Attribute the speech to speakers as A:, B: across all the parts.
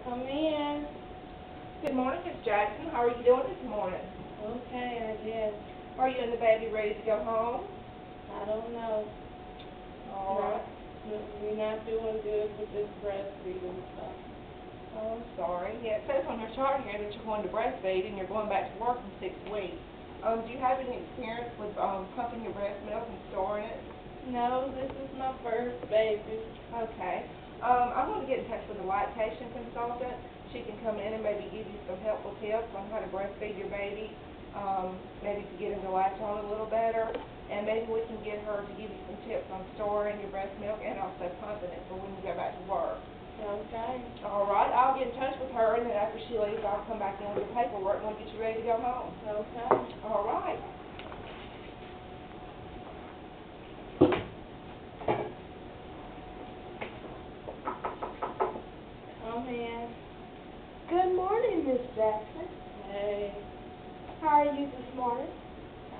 A: Come in.
B: Good morning, Miss Jackson. How are you doing this morning?
A: Okay, I guess.
B: Are you and the baby ready to go home?
A: I don't know.
B: All right.
A: We're not doing good with this breastfeeding stuff.
B: Oh, I'm sorry. Yeah, it says on your chart here that you're going to breastfeed and you're going back to work in 6 weeks. Do you have any experience with pumping your breast milk and storing it?
A: No, this is my first baby.
B: Okay. I'm going to get in touch with a lactation consultant. She can come in and maybe give you some helpful tips on how to breastfeed your baby, maybe to get him to latch on a little better, and maybe we can get her to give you some tips on storing your breast milk and also pumping it for when you go back to work.
A: Okay.
B: All right, I'll get in touch with her, and then after she leaves, I'll come back in with your paperwork and we'll get you ready to go home.
A: Okay.
B: All right.
A: Come in.
C: Good morning, Miss Jackson.
A: Hey.
C: How are you this morning?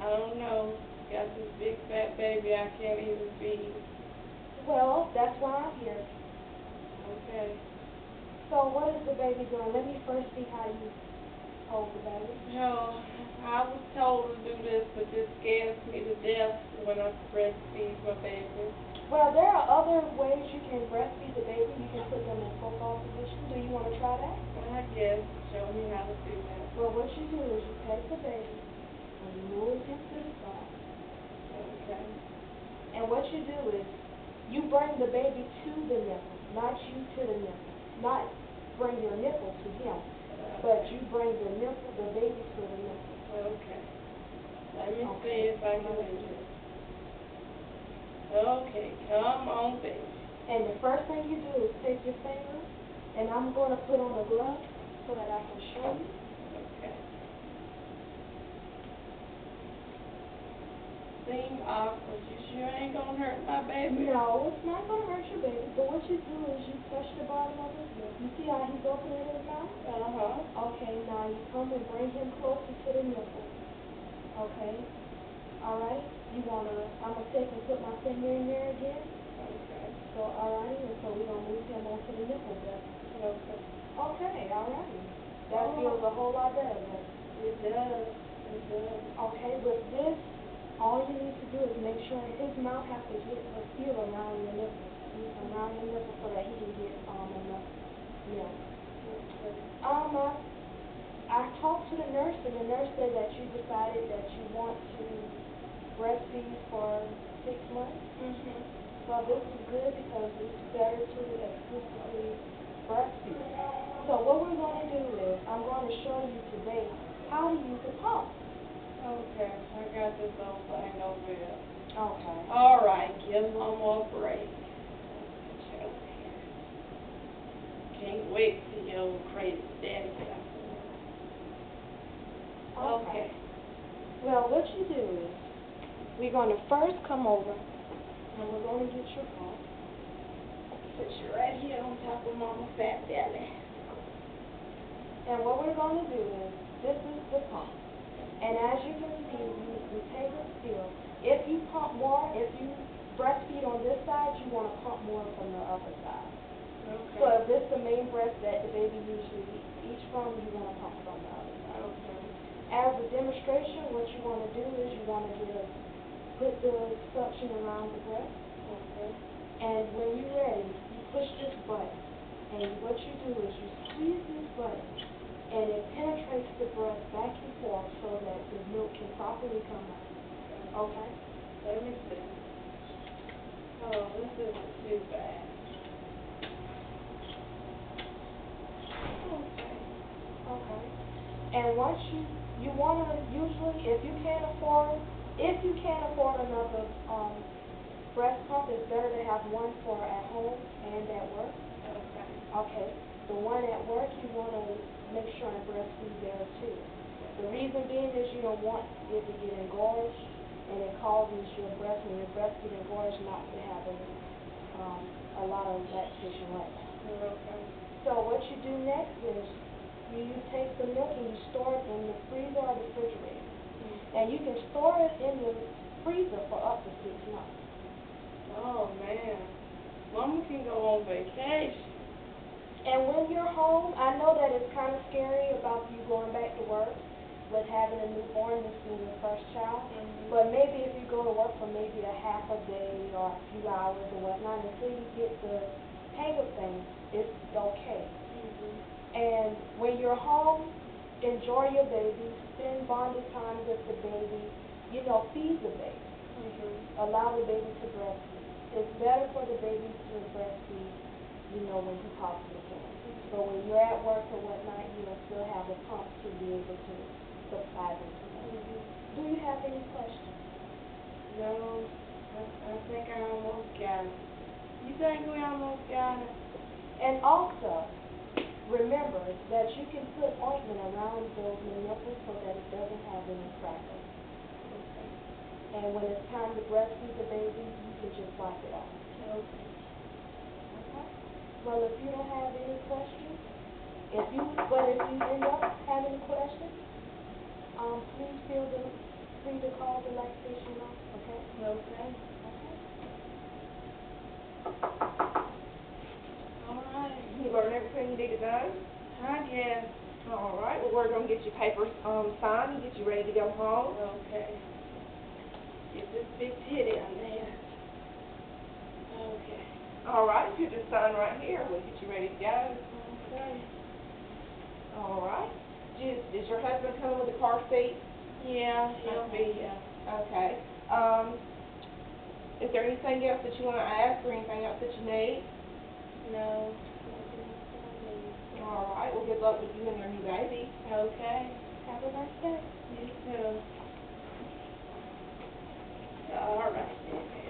A: I don't know. Got this big fat baby I can't even feed.
C: Well, that's why I'm here.
A: Okay.
C: So what is the baby doing? Let me first see how you hold the baby.
A: No, I was told to do this, but this scares me to death when I breastfeed my baby.
C: Well, there are other ways you can breastfeed the baby. You can put them in football position. Do you want to try that?
A: I guess. Show me how to do that.
C: Well, what you do is you take the baby and you move him to the side.
A: Okay.
C: And what you do is you bring the baby to the nipple, not you to the nipple. Not bring your nipple to him, but you bring the baby to the nipple.
A: Okay. Let me see if I can do it. Okay, come on, baby.
C: And the first thing you do is take your finger, and I'm going to put on a glove so that I can show you.
A: Okay. Seem awkward. You sure ain't gonna hurt my baby?
C: No, it's not going to hurt your baby, but what you do is you touch the bottom of his lip. You see how he's opening his mouth?
A: Uh-huh.
C: Okay, now you come and bring him closer to the nipple. Okay? All right? I'm going to take and put my finger in there again.
A: Okay.
C: So, all right, and so we're going to move him onto the nipple there.
A: Okay.
C: Okay, all right. That feels a whole lot better, doesn't it?
A: It does. It does.
C: Okay, with this, all you need to do is make sure his mouth has to get a feel around your nipple. Around your nipple so that he can get enough milk. I talked to the nurse, and the nurse said that you decided that you want to breastfeed for 6 months.
A: Mm-hmm.
C: Well, this is good because it's better to exclusively breastfeed. So what we're going to do is I'm going to show you today how to use a pump.
A: Okay, I got this old thing over here.
C: Okay.
A: All right, give him one more break. Can't wait to see your old crazy daddy get out there. Okay.
C: Well, what you do is we're going to first come over and we're going to get your pump.
A: Put you right here on top of Mama's fat belly.
C: And what we're going to do is, this is the pump. And as you can see, we take a feel. If you pump more, if you breastfeed on this side, you want to pump more from the other side.
A: Okay.
C: So if this is the main breast that the baby usually eats from, you want to pump from the other side.
A: Okay.
C: As a demonstration, what you want to do is you want to put the suction around the breast.
A: Okay.
C: And when you're ready, you push this button. And what you do is you squeeze this button, and it penetrates the breast back and forth so that the milk can properly come out. Okay?
A: Let me see. Oh, this isn't too bad.
C: Okay. And once you want to, usually, if you can't afford another breast pump, it's better to have one for at home and at work.
A: Okay.
C: Okay. The one at work, you want to make sure and breastfeed there too. The reason being is you don't want it to get engorged, and it causes your breast, when your breast get engorged, not to have a lot of lactation right now.
A: Okay.
C: So what you do next is you take the milk and you store it in the freezer or the refrigerator.
A: Mm-hmm.
C: And you can store it in the freezer for up to 6 months.
A: Oh, man. Mama can go on vacation.
C: And when you're home, I know that it's kind of scary about you going back to work with having a newborn, this being your first child. But maybe if you go to work for maybe a half a day or a few hours or whatnot, until you get the hang of things, it's okay. And when you're home, enjoy your baby, spend bonded time with the baby, you know, feed the baby. Allow the baby to breastfeed. It's better for the baby to breastfeed, you know, when he possibly can. But when you're at work or whatnot, you'll still have a pump to be able to supply them to them. Do you have any questions?
A: No, I think I almost got it. You think we almost got it?
C: And also, remember that you can put ointment around those nipples so that it doesn't have any crackles. And when it's time to breastfeed the baby, you can just wipe it off.
A: Okay.
C: Well, if you don't have any questions, if you end up having questions, please feel free to call the lactation line, okay?
A: Okay. All right.
B: You learn everything you need to know?
A: I guess.
B: All right, well, we're going to get your papers signed and get you ready to go home.
A: Okay. Get this big titty on there. Okay.
B: All right, you just sign right here. We'll get you ready to go.
A: Okay.
B: All right. Is your husband coming with a car seat?
A: Yeah, he'll be here.
B: Okay. Is there anything else that you want to ask or anything else that you need?
A: No.
B: All right. Well, good luck with you and your new baby.
A: Okay.
C: Have a nice day.
A: You too. All right.